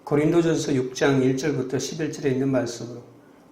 고린도전서 6장 1절부터 11절에 있는 말씀으로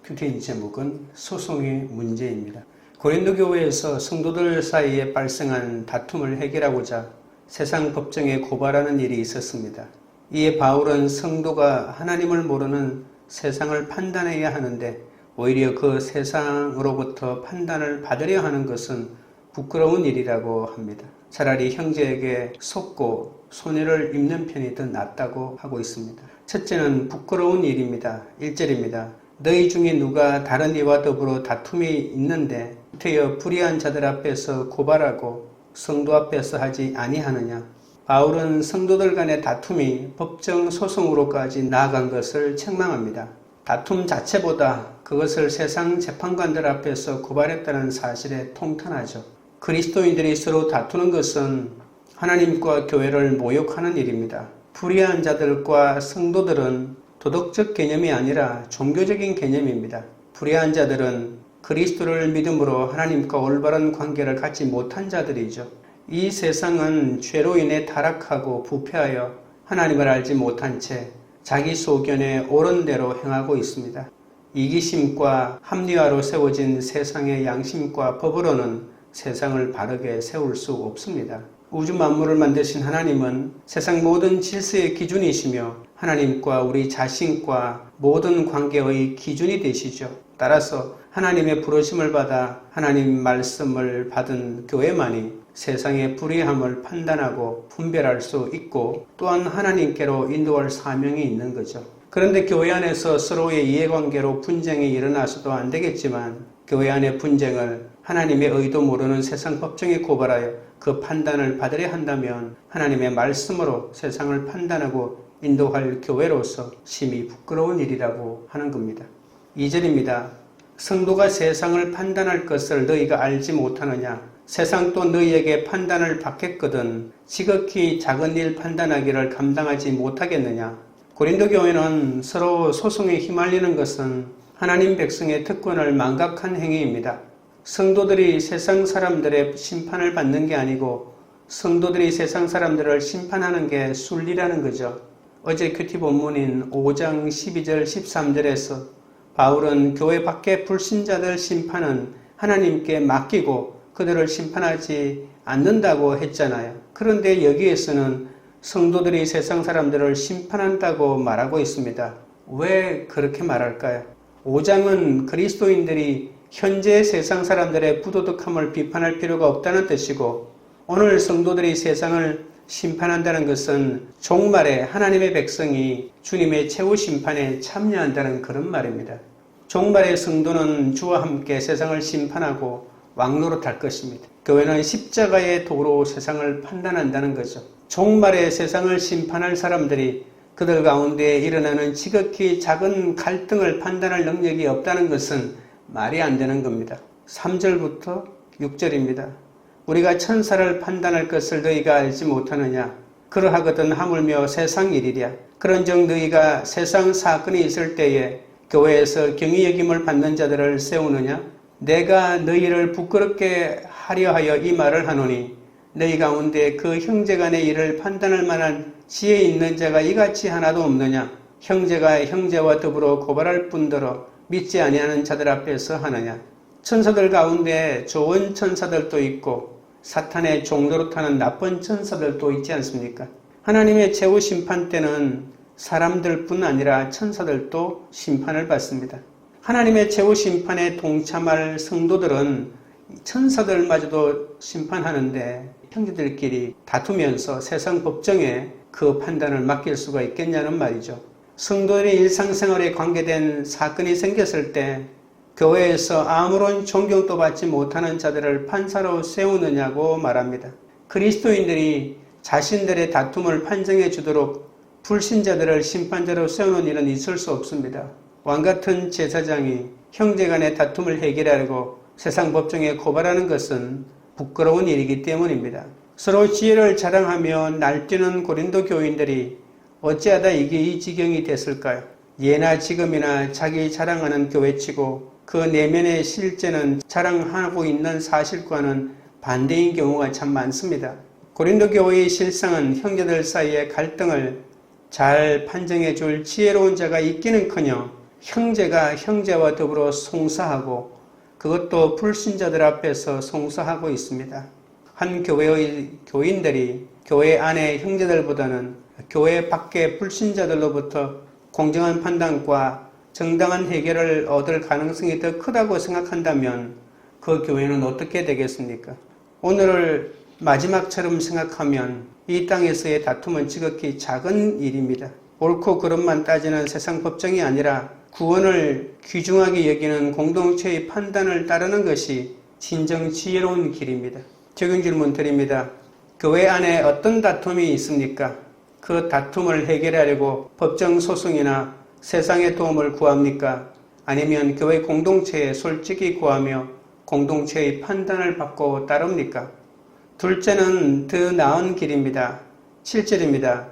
큐티인 제목은 소송의 문제입니다. 고린도 교회에서 성도들 사이에 발생한 다툼을 해결하고자 세상 법정에 고발하는 일이 있었습니다. 이에 바울은 성도가 하나님을 모르는 세상을 판단해야 하는데 오히려 그 세상으로부터 판단을 받으려 하는 것은 부끄러운 일이라고 합니다. 차라리 형제에게 속고 손해를 입는 편이 더 낫다고 하고 있습니다. 첫째는 부끄러운 일입니다. 1절입니다. 너희 중에 누가 다른 이와 더불어 다툼이 있는데 되어 불의한 자들 앞에서 고발하고 성도 앞에서 하지 아니하느냐. 바울은 성도들 간의 다툼이 법정 소송으로까지 나아간 것을 책망합니다. 다툼 자체보다 그것을 세상 재판관들 앞에서 고발했다는 사실에 통탄하죠. 그리스도인들이 서로 다투는 것은 하나님과 교회를 모욕하는 일입니다. 불의한 자들과 성도들은 도덕적 개념이 아니라 종교적인 개념입니다. 불의한 자들은 그리스도를 믿음으로 하나님과 올바른 관계를 갖지 못한 자들이죠. 이 세상은 죄로 인해 타락하고 부패하여 하나님을 알지 못한 채 자기 소견에 옳은 대로 행하고 있습니다. 이기심과 합리화로 세워진 세상의 양심과 법으로는 세상을 바르게 세울 수 없습니다. 우주 만물을 만드신 하나님은 세상 모든 질서의 기준이시며 하나님과 우리 자신과 모든 관계의 기준이 되시죠. 따라서 하나님의 부르심을 받아 하나님 말씀을 받은 교회만이 세상의 불의함을 판단하고 분별할 수 있고 또한 하나님께로 인도할 사명이 있는 거죠. 그런데 교회 안에서 서로의 이해관계로 분쟁이 일어나서도 안 되겠지만 교회 안의 분쟁을 하나님의 의도 모르는 세상 법정에 고발하여 그 판단을 받으려 한다면 하나님의 말씀으로 세상을 판단하고 인도할 교회로서 심히 부끄러운 일이라고 하는 겁니다. 2절입니다. 성도가 세상을 판단할 것을 너희가 알지 못하느냐. 세상도 너희에게 판단을 받겠거든 지극히 작은 일 판단하기를 감당하지 못하겠느냐. 고린도 교회는 서로 소송에 휘말리는 것은 하나님 백성의 특권을 망각한 행위입니다. 성도들이 세상 사람들의 심판을 받는 게 아니고 성도들이 세상 사람들을 심판하는 게 순리라는 거죠. 어제 큐티 본문인 5장 12절 13절에서 바울은 교회 밖의 불신자들 심판은 하나님께 맡기고 그들을 심판하지 않는다고 했잖아요. 그런데 여기에서는 성도들이 세상 사람들을 심판한다고 말하고 있습니다. 왜 그렇게 말할까요? 5장은 그리스도인들이 현재 세상 사람들의 부도덕함을 비판할 필요가 없다는 뜻이고 오늘 성도들이 세상을 심판한다는 것은 종말에 하나님의 백성이 주님의 최후 심판에 참여한다는 그런 말입니다. 종말의 성도는 주와 함께 세상을 심판하고 왕노릇할 것입니다. 교회는 십자가의 도로 세상을 판단한다는 거죠. 종말의 세상을 심판할 사람들이 그들 가운데 일어나는 지극히 작은 갈등을 판단할 능력이 없다는 것은 말이 안 되는 겁니다. 3절부터 6절입니다. 우리가 천사를 판단할 것을 너희가 알지 못하느냐. 그러하거든 하물며 세상 일이랴. 그런즉 너희가 세상 사건이 있을 때에 교회에서 경히 여김을 받는 자들을 세우느냐. 내가 너희를 부끄럽게 하려 하여 이 말을 하노니 너희 가운데 그 형제간의 일을 판단할 만한 지혜 있는 자가 이같이 하나도 없느냐. 형제가 형제와 더불어 고발할 뿐더러 믿지 아니하는 자들 앞에서 하느냐. 천사들 가운데 좋은 천사들도 있고 사탄의 종노릇하는 나쁜 천사들도 있지 않습니까? 하나님의 최후 심판 때는 사람들뿐 아니라 천사들도 심판을 받습니다. 하나님의 최후 심판에 동참할 성도들은 천사들마저도 심판하는데 형제들끼리 다투면서 세상 법정에 그 판단을 맡길 수가 있겠냐는 말이죠. 성도들의 일상생활에 관계된 사건이 생겼을 때 교회에서 아무런 존경도 받지 못하는 자들을 판사로 세우느냐고 말합니다. 그리스도인들이 자신들의 다툼을 판정해 주도록 불신자들을 심판자로 세우는 일은 있을 수 없습니다. 왕같은 제사장이 형제간의 다툼을 해결하려고 세상 법정에 고발하는 것은 부끄러운 일이기 때문입니다. 서로 지혜를 자랑하며 날뛰는 고린도 교인들이 어찌하다 이게 이 지경이 됐을까요? 예나 지금이나 자기 자랑하는 교회치고 그 내면의 실제는 자랑하고 있는 사실과는 반대인 경우가 참 많습니다. 고린도 교회의 실상은 형제들 사이의 갈등을 잘 판정해 줄 지혜로운 자가 있기는커녕 형제가 형제와 더불어 송사하고 그것도 불신자들 앞에서 송사하고 있습니다. 한 교회의 교인들이 교회 안의 형제들보다는 교회 밖의 불신자들로부터 공정한 판단과 정당한 해결을 얻을 가능성이 더 크다고 생각한다면 그 교회는 어떻게 되겠습니까? 오늘을 마지막처럼 생각하면 이 땅에서의 다툼은 지극히 작은 일입니다. 옳고 그름만 따지는 세상 법정이 아니라 구원을 귀중하게 여기는 공동체의 판단을 따르는 것이 진정 지혜로운 길입니다. 적용 질문 드립니다. 교회 안에 어떤 다툼이 있습니까? 그 다툼을 해결하려고 법정 소송이나 세상의 도움을 구합니까? 아니면 교회 공동체에 솔직히 구하며 공동체의 판단을 받고 따릅니까? 둘째는 더 나은 길입니다. 7절입니다.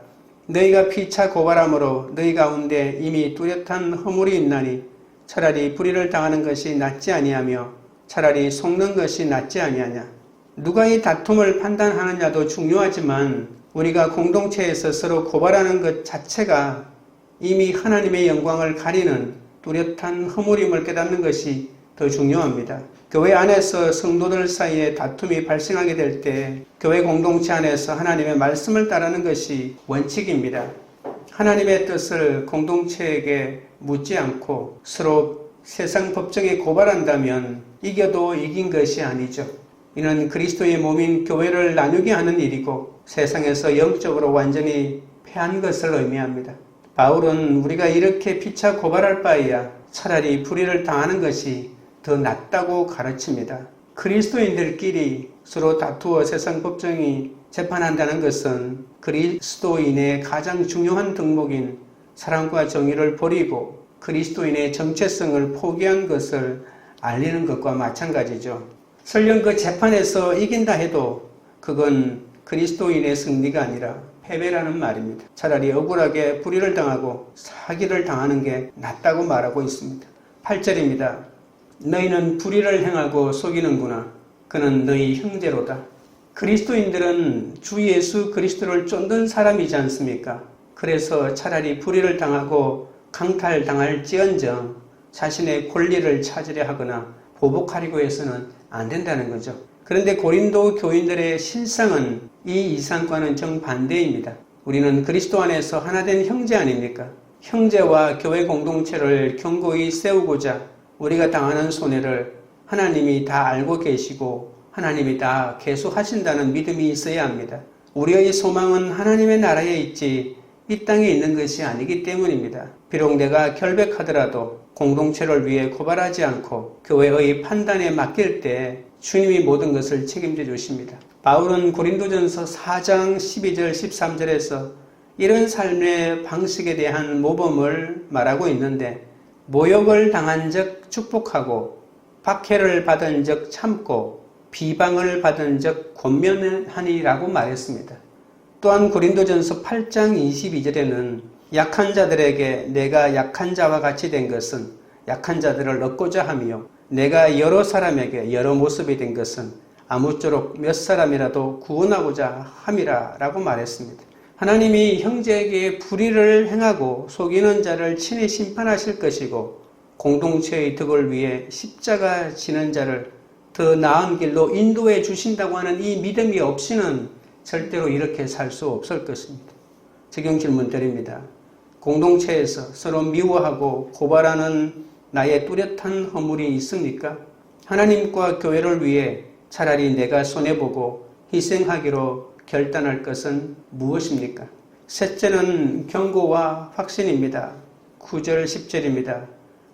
너희가 피차 고발함으로 너희 가운데 이미 뚜렷한 허물이 있나니 차라리 불의를 당하는 것이 낫지 아니하며 차라리 속는 것이 낫지 아니하냐. 누가 이 다툼을 판단하느냐도 중요하지만 우리가 공동체에서 서로 고발하는 것 자체가 이미 하나님의 영광을 가리는 뚜렷한 허물임을 깨닫는 것이 더 중요합니다. 교회 안에서 성도들 사이에 다툼이 발생하게 될 때 교회 공동체 안에서 하나님의 말씀을 따르는 것이 원칙입니다. 하나님의 뜻을 공동체에게 묻지 않고 서로 세상 법정에 고발한다면 이겨도 이긴 것이 아니죠. 이는 그리스도의 몸인 교회를 나누게 하는 일이고 세상에서 영적으로 완전히 패한 것을 의미합니다. 바울은 우리가 이렇게 피차 고발할 바에야 차라리 불의를 당하는 것이 더 낫다고 가르칩니다. 그리스도인들끼리 서로 다투어 세상 법정이 재판한다는 것은 그리스도인의 가장 중요한 덕목인 사랑과 정의를 버리고 그리스도인의 정체성을 포기한 것을 알리는 것과 마찬가지죠. 설령 그 재판에서 이긴다 해도 그건 그리스도인의 승리가 아니라 패배라는 말입니다. 차라리 억울하게 불의를 당하고 사기를 당하는 게 낫다고 말하고 있습니다. 8절입니다. 너희는 불의를 행하고 속이는구나. 그는 너희 형제로다. 그리스도인들은 주 예수 그리스도를 쫓는 사람이지 않습니까? 그래서 차라리 불의를 당하고 강탈당할지언정 자신의 권리를 찾으려 하거나 보복하려고 해서는 안 된다는 거죠. 그런데 고린도 교인들의 실상은 이 이상과는 정반대입니다. 우리는 그리스도 안에서 하나된 형제 아닙니까? 형제와 교회 공동체를 견고히 세우고자 우리가 당하는 손해를 하나님이 다 알고 계시고 하나님이 다 계속하신다는 믿음이 있어야 합니다. 우리의 소망은 하나님의 나라에 있지 이 땅에 있는 것이 아니기 때문입니다. 비록 내가 결백하더라도 공동체를 위해 고발하지 않고 교회의 판단에 맡길 때 주님이 모든 것을 책임져 주십니다. 바울은 고린도전서 4장 12절 13절에서 이런 삶의 방식에 대한 모범을 말하고 있는데 모욕을 당한 적 축복하고 박해를 받은 적 참고 비방을 받은 적 권면하니라고 말했습니다. 또한 고린도전서 8장 22절에는 약한 자들에게 내가 약한 자와 같이 된 것은 약한 자들을 얻고자 하며 내가 여러 사람에게 여러 모습이 된 것은 아무쪼록 몇 사람이라도 구원하고자 함이라 라고 말했습니다. 하나님이 형제에게 불의를 행하고 속이는 자를 친히 심판하실 것이고 공동체의 덕을 위해 십자가 지는 자를 더 나은 길로 인도해 주신다고 하는 이 믿음이 없이는 절대로 이렇게 살 수 없을 것입니다. 적용 질문 드립니다. 공동체에서 서로 미워하고 고발하는 나의 뚜렷한 허물이 있습니까? 하나님과 교회를 위해 차라리 내가 손해보고 희생하기로 결단할 것은 무엇입니까? 셋째는 경고와 확신입니다. 9절 10절입니다.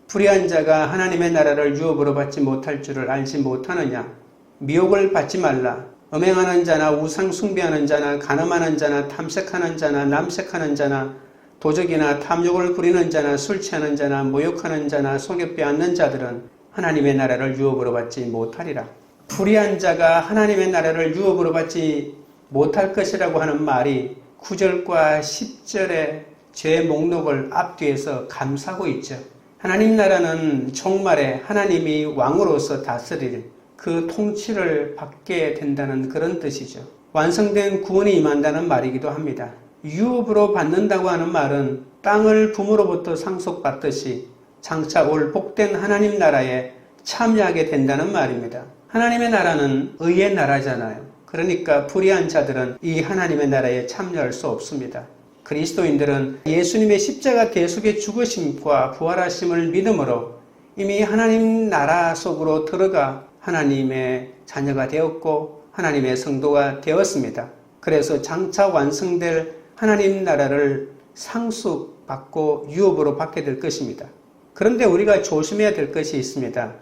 불의한 자가 하나님의 나라를 유업으로 받지 못할 줄을 알지 못하느냐? 미혹을 받지 말라. 음행하는 자나 우상 숭배하는 자나 간음하는 자나 탐색하는 자나 남색하는 자나 도적이나 탐욕을 부리는 자나 술 취하는 자나 모욕하는 자나 속여 빼앗는 자들은 하나님의 나라를 유업으로 받지 못하리라. 불의한 자가 하나님의 나라를 유업으로 받지 못할 것이라고 하는 말이 9절과 10절의 죄 목록을 앞뒤에서 감싸고 있죠. 하나님 나라는 종말에 하나님이 왕으로서 다스릴 그 통치를 받게 된다는 그런 뜻이죠. 완성된 구원이 임한다는 말이기도 합니다. 유업으로 받는다고 하는 말은 땅을 부모로부터 상속받듯이 장차 올 복된 하나님 나라에 참여하게 된다는 말입니다. 하나님의 나라는 의의 나라잖아요. 그러니까 불의한 자들은 이 하나님의 나라에 참여할 수 없습니다. 그리스도인들은 예수님의 십자가 대속의 죽으심과 부활하심을 믿음으로 이미 하나님 나라 속으로 들어가 하나님의 자녀가 되었고 하나님의 성도가 되었습니다. 그래서 장차 완성될 하나님 나라를 상속받고 유업으로 받게 될 것입니다. 그런데 우리가 조심해야 될 것이 있습니다.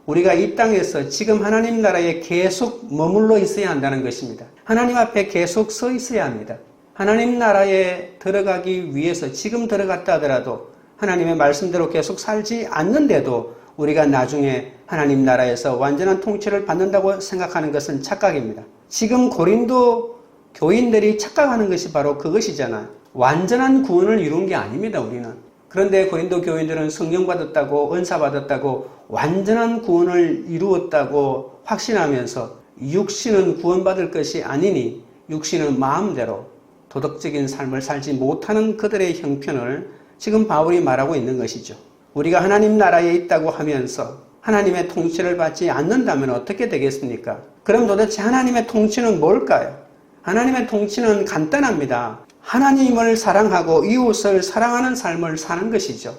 우리가 이 땅에서 지금 하나님 나라에 계속 머물러 있어야 한다는 것입니다. 하나님 앞에 계속 서 있어야 합니다. 하나님 나라에 들어가기 위해서 지금 들어갔다 하더라도 하나님의 말씀대로 계속 살지 않는데도 우리가 나중에 하나님 나라에서 완전한 통치를 받는다고 생각하는 것은 착각입니다. 지금 고린도 교인들이 착각하는 것이 바로 그것이잖아요. 완전한 구원을 이룬 게 아닙니다, 우리는. 그런데 고린도 교인들은 성령 받았다고, 은사 받았다고, 완전한 구원을 이루었다고 확신하면서 육신은 구원받을 것이 아니니 육신은 마음대로 도덕적인 삶을 살지 못하는 그들의 형편을 지금 바울이 말하고 있는 것이죠. 우리가 하나님 나라에 있다고 하면서 하나님의 통치를 받지 않는다면 어떻게 되겠습니까? 그럼 도대체 하나님의 통치는 뭘까요? 하나님의 통치는 간단합니다. 하나님을 사랑하고 이웃을 사랑하는 삶을 사는 것이죠.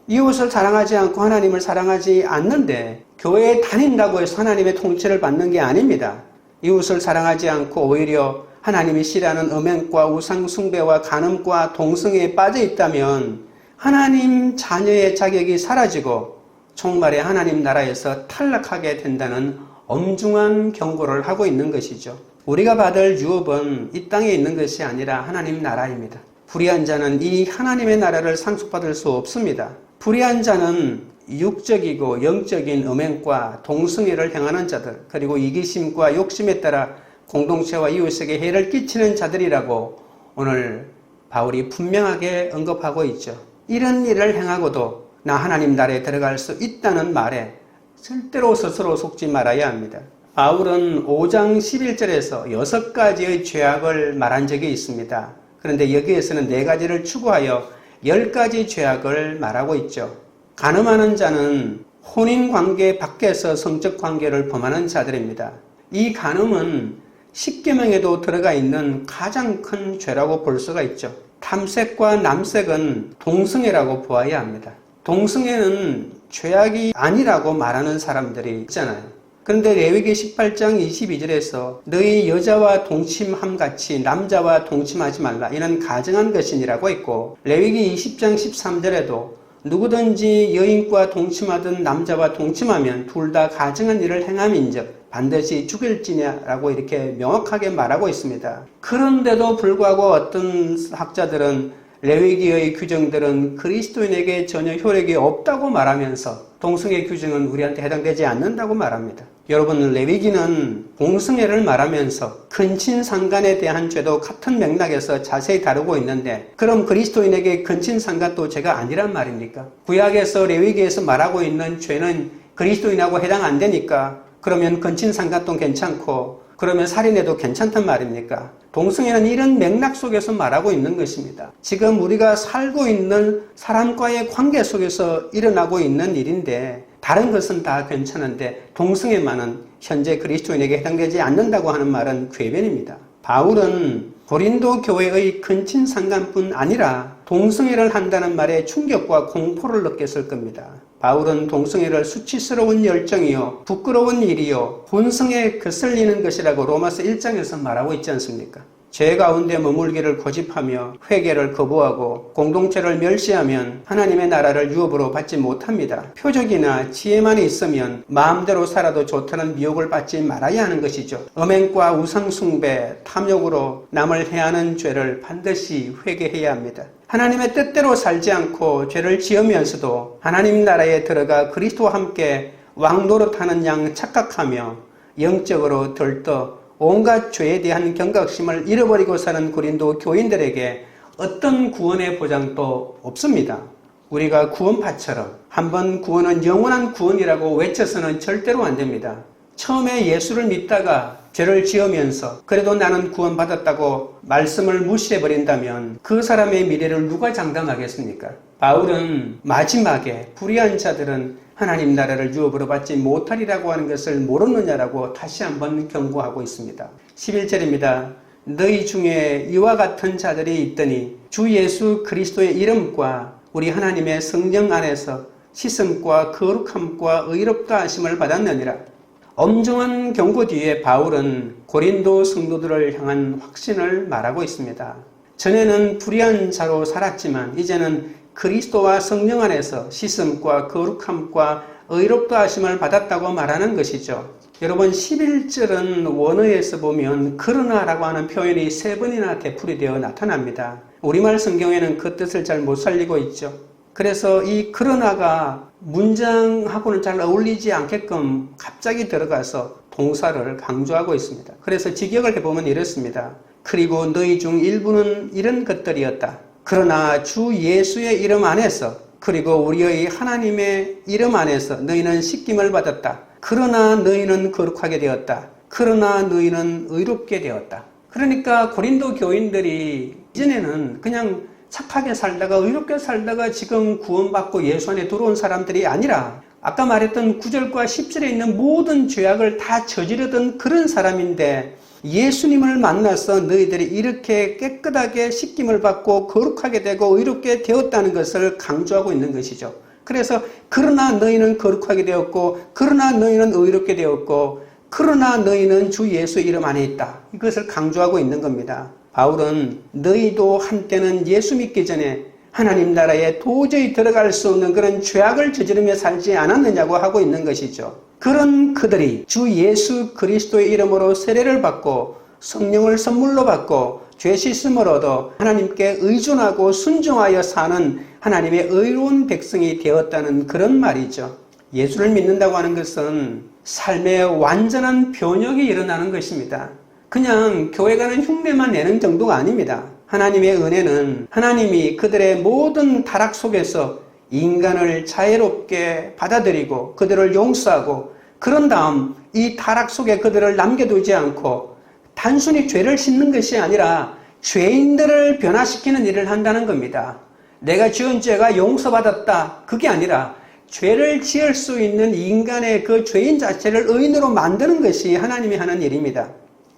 이웃을 사랑하지 않고 하나님을 사랑하지 않는데 교회에 다닌다고 해서 하나님의 통치를 받는 게 아닙니다. 이웃을 사랑하지 않고 오히려 하나님이 싫어하는 음행과 우상숭배와 간음과 동성애에 빠져 있다면 하나님 자녀의 자격이 사라지고 종말에 하나님 나라에서 탈락하게 된다는 엄중한 경고를 하고 있는 것이죠. 우리가 받을 유업은 이 땅에 있는 것이 아니라 하나님 나라입니다. 불의한 자는 이 하나님의 나라를 상속받을 수 없습니다. 불의한 자는 육적이고 영적인 음행과 동성애를 행하는 자들, 그리고 이기심과 욕심에 따라 공동체와 이웃에게 해를 끼치는 자들이라고 오늘 바울이 분명하게 언급하고 있죠. 이런 일을 행하고도 나 하나님 나라에 들어갈 수 있다는 말에 절대로 스스로 속지 말아야 합니다. 바울은 5장 11절에서 6가지의 죄악을 말한 적이 있습니다. 그런데 여기에서는 4가지를 추구하여 10가지 죄악을 말하고 있죠. 간음하는 자는 혼인관계 밖에서 성적관계를 범하는 자들입니다. 이 간음은 십계명에도 들어가 있는 가장 큰 죄라고 볼 수가 있죠. 탐색과 남색은 동성애라고 보아야 합니다. 동성애는 죄악이 아니라고 말하는 사람들이 있잖아요. 그런데 레위기 18장 22절에서 너희 여자와 동침함 같이 남자와 동침하지 말라, 이는 가증한 것이니라고 했고, 레위기 20장 13절에도 누구든지 여인과 동침하든 남자와 동침하면 둘 다 가증한 일을 행함인즉 반드시 죽일지냐라고 이렇게 명확하게 말하고 있습니다. 그런데도 불구하고 어떤 학자들은 레위기의 규정들은 그리스도인에게 전혀 효력이 없다고 말하면서 동성애 규정은 우리한테 해당되지 않는다고 말합니다. 여러분, 레위기는 동성애를 말하면서 근친상간에 대한 죄도 같은 맥락에서 자세히 다루고 있는데, 그럼 그리스도인에게 근친상간도 죄가 아니란 말입니까? 구약에서 레위기에서 말하고 있는 죄는 그리스도인하고 해당 안 되니까 그러면 근친상간도 괜찮고 그러면 살인해도 괜찮단 말입니까? 동성애는 이런 맥락 속에서 말하고 있는 것입니다. 지금 우리가 살고 있는 사람과의 관계 속에서 일어나고 있는 일인데 다른 것은 다 괜찮은데 동성애만은 현재 그리스도인에게 해당되지 않는다고 하는 말은 궤변입니다. 바울은 고린도 교회의 근친상간뿐 아니라 동성애를 한다는 말에 충격과 공포를 느꼈을 겁니다. 바울은 동성애를 수치스러운 열정이요, 부끄러운 일이요, 본성에 거슬리는 것이라고 로마서 1장에서 말하고 있지 않습니까? 죄 가운데 머물기를 고집하며 회개를 거부하고 공동체를 멸시하면 하나님의 나라를 유업으로 받지 못합니다. 표적이나 지혜만 있으면 마음대로 살아도 좋다는 미혹을 받지 말아야 하는 것이죠. 음행과 우상숭배, 탐욕으로 남을 해하는 죄를 반드시 회개해야 합니다. 하나님의 뜻대로 살지 않고 죄를 지으면서도 하나님 나라에 들어가 그리스도와 함께 왕노릇하는 양 착각하며 영적으로 들떠 온갖 죄에 대한 경각심을 잃어버리고 사는 고린도 교인들에게 어떤 구원의 보장도 없습니다. 우리가 구원파처럼 한번 구원은 영원한 구원이라고 외쳐서는 절대로 안 됩니다. 처음에 예수를 믿다가 죄를 지으면서 그래도 나는 구원받았다고 말씀을 무시해버린다면 그 사람의 미래를 누가 장담하겠습니까? 바울은 마지막에 불의한 자들은 하나님 나라를 유업으로 받지 못하리라고 하는 것을 모르느냐라고 다시 한번 경고하고 있습니다. 11절입니다. 너희 중에 이와 같은 자들이 있더니 주 예수 그리스도의 이름과 우리 하나님의 성령 안에서 씻음과 거룩함과 의롭다 하심을 받았느니라. 엄중한 경고 뒤에 바울은 고린도 성도들을 향한 확신을 말하고 있습니다. 전에는 불의한 자로 살았지만 이제는 그리스도와 성령 안에서 씻음과 거룩함과 의롭다 하심을 받았다고 말하는 것이죠. 여러분 11절은 원어에서 보면 그러나라고 하는 표현이 3번이나 되풀이되어 나타납니다. 우리말 성경에는 그 뜻을 잘 못 살리고 있죠. 그래서 이 그러나가 문장하고는 잘 어울리지 않게끔 갑자기 들어가서 동사를 강조하고 있습니다. 그래서 직역을 해보면 이렇습니다. 그리고 너희 중 일부는 이런 것들이었다. 그러나 주 예수의 이름 안에서 그리고 우리의 하나님의 이름 안에서 너희는 씻김을 받았다. 그러나 너희는 거룩하게 되었다. 그러나 너희는 의롭게 되었다. 그러니까 고린도 교인들이 이전에는 그냥 착하게 살다가 의롭게 살다가 지금 구원받고 예수 안에 들어온 사람들이 아니라 아까 말했던 9절과 10절에 있는 모든 죄악을 다 저지르던 그런 사람인데 예수님을 만나서 너희들이 이렇게 깨끗하게 씻김을 받고 거룩하게 되고 의롭게 되었다는 것을 강조하고 있는 것이죠. 그래서 그러나 너희는 거룩하게 되었고 그러나 너희는 의롭게 되었고 그러나 너희는 주 예수 이름 안에 있다. 이것을 강조하고 있는 겁니다. 바울은 너희도 한때는 예수 믿기 전에 하나님 나라에 도저히 들어갈 수 없는 그런 죄악을 저지르며 살지 않았느냐고 하고 있는 것이죠. 그런 그들이 주 예수 그리스도의 이름으로 세례를 받고 성령을 선물로 받고 죄 씻음을 얻어 하나님께 의존하고 순종하여 사는 하나님의 의로운 백성이 되었다는 그런 말이죠. 예수를 믿는다고 하는 것은 삶의 완전한 변혁이 일어나는 것입니다. 그냥 교회 가는 흉내만 내는 정도가 아닙니다. 하나님의 은혜는 하나님이 그들의 모든 타락 속에서 인간을 자애롭게 받아들이고 그들을 용서하고 그런 다음 이 타락 속에 그들을 남겨두지 않고 단순히 죄를 씻는 것이 아니라 죄인들을 변화시키는 일을 한다는 겁니다. 내가 지은 죄가 용서받았다. 그게 아니라 죄를 지을 수 있는 인간의 그 죄인 자체를 의인으로 만드는 것이 하나님이 하는 일입니다.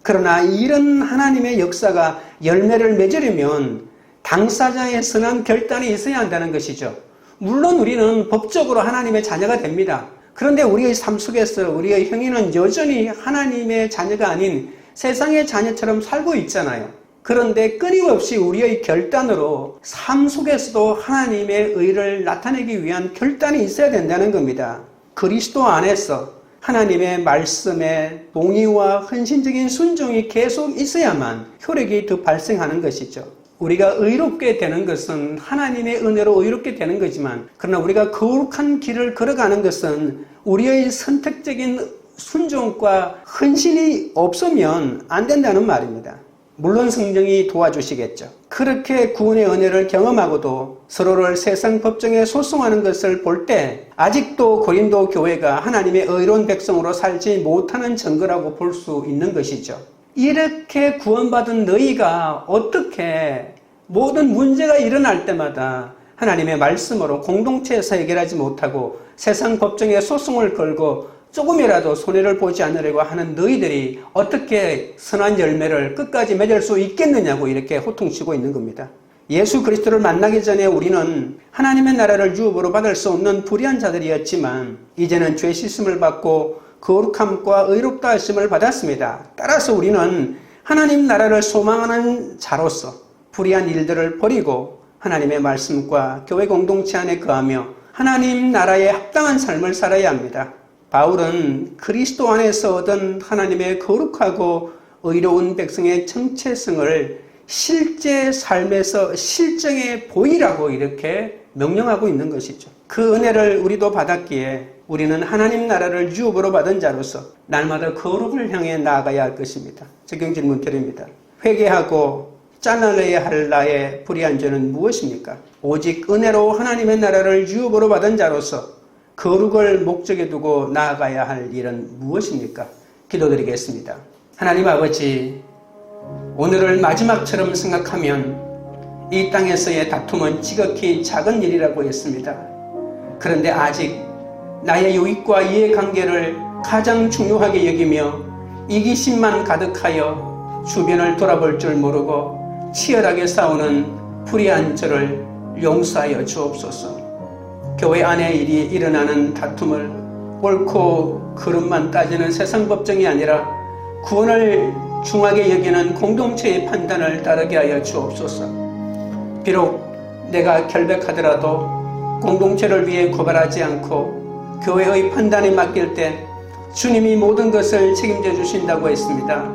그러나 이런 하나님의 역사가 열매를 맺으려면 당사자의 선한 결단이 있어야 한다는 것이죠. 물론 우리는 법적으로 하나님의 자녀가 됩니다. 그런데 우리의 삶 속에서 우리의 형이는 여전히 하나님의 자녀가 아닌 세상의 자녀처럼 살고 있잖아요. 그런데 끊임없이 우리의 결단으로 삶 속에서도 하나님의 의를 나타내기 위한 결단이 있어야 된다는 겁니다. 그리스도 안에서 하나님의 말씀에 동의와 헌신적인 순종이 계속 있어야만 효력이 더 발생하는 것이죠. 우리가 의롭게 되는 것은 하나님의 은혜로 의롭게 되는 거지만 그러나 우리가 거룩한 길을 걸어가는 것은 우리의 선택적인 순종과 헌신이 없으면 안 된다는 말입니다. 물론 성령이 도와주시겠죠. 그렇게 구원의 은혜를 경험하고도 서로를 세상 법정에 소송하는 것을 볼 때 아직도 고린도 교회가 하나님의 의로운 백성으로 살지 못하는 증거라고 볼 수 있는 것이죠. 이렇게 구원받은 너희가 어떻게 모든 문제가 일어날 때마다 하나님의 말씀으로 공동체에서 해결하지 못하고 세상 법정에 소송을 걸고 조금이라도 손해를 보지 않으려고 하는 너희들이 어떻게 선한 열매를 끝까지 맺을 수 있겠느냐고 이렇게 호통치고 있는 겁니다. 예수 그리스도를 만나기 전에 우리는 하나님의 나라를 유업으로 받을 수 없는 불의한 자들이었지만 이제는 죄 씻음을 받고 거룩함과 의롭다 하심을 받았습니다. 따라서 우리는 하나님 나라를 소망하는 자로서 불의한 일들을 버리고 하나님의 말씀과 교회 공동체 안에 거하며 하나님 나라에 합당한 삶을 살아야 합니다. 바울은 그리스도 안에서 얻은 하나님의 거룩하고 의로운 백성의 정체성을 실제 삶에서 실정해 보이라고 이렇게 명령하고 있는 것이죠. 그 은혜를 우리도 받았기에 우리는 하나님 나라를 유업으로 받은 자로서 날마다 거룩을 향해 나아가야 할 것입니다. 적용 질문 드립니다. 회개하고 잘라내야 할 나의 불의한 죄는 무엇입니까? 오직 은혜로 하나님의 나라를 유업으로 받은 자로서 거룩을 목적에 두고 나아가야 할 일은 무엇입니까? 기도드리겠습니다. 하나님 아버지, 오늘을 마지막처럼 생각하면 이 땅에서의 다툼은 지극히 작은 일이라고 했습니다. 그런데 아직 나의 유익과 이해관계를 가장 중요하게 여기며 이기심만 가득하여 주변을 돌아볼 줄 모르고 치열하게 싸우는 불의한 저를 용서하여 주옵소서. 교회 안에 일어나는 다툼을 옳고 그름만 따지는 세상 법정이 아니라 구원을 중하게 여기는 공동체의 판단을 따르게 하여 주옵소서. 비록 내가 결백하더라도 공동체를 위해 고발하지 않고 교회의 판단에 맡길 때 주님이 모든 것을 책임져 주신다고 했습니다.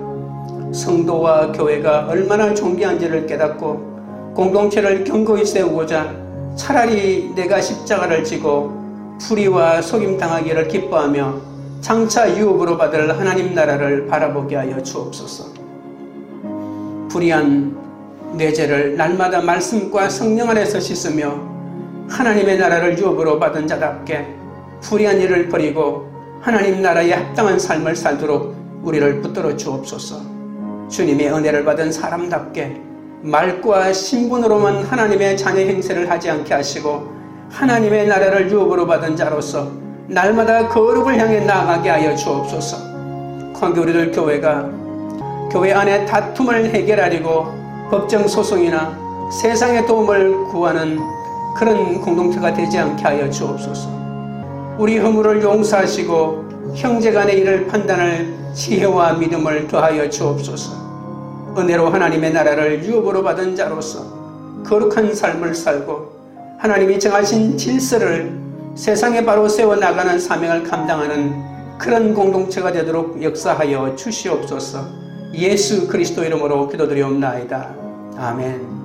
성도와 교회가 얼마나 존귀한지를 깨닫고 공동체를 견고히 세우고자 차라리 내가 십자가를 지고 불의와 속임당하기를 기뻐하며 장차 유업으로 받을 하나님 나라를 바라보게 하여 주옵소서. 불의한 내 죄를 날마다 말씀과 성령 안에서 씻으며 하나님의 나라를 유업으로 받은 자답게 불의한 일을 버리고 하나님 나라에 합당한 삶을 살도록 우리를 붙들어 주옵소서. 주님의 은혜를 받은 사람답게 말과 신분으로만 하나님의 자녀 행세를 하지 않게 하시고 하나님의 나라를 유업으로 받은 자로서 날마다 거룩을 향해 나아가게 하여 주옵소서. 관계 우리들 교회가 교회 안에 다툼을 해결하려고 법정 소송이나 세상의 도움을 구하는 그런 공동체가 되지 않게 하여 주옵소서. 우리 허물을 용서하시고 형제간의 일을 판단할 지혜와 믿음을 더하여 주옵소서. 은혜로 하나님의 나라를 유업으로 받은 자로서 거룩한 삶을 살고 하나님이 정하신 질서를 세상에 바로 세워나가는 사명을 감당하는 그런 공동체가 되도록 역사하여 주시옵소서. 예수 그리스도 이름으로 기도드리옵나이다. 아멘.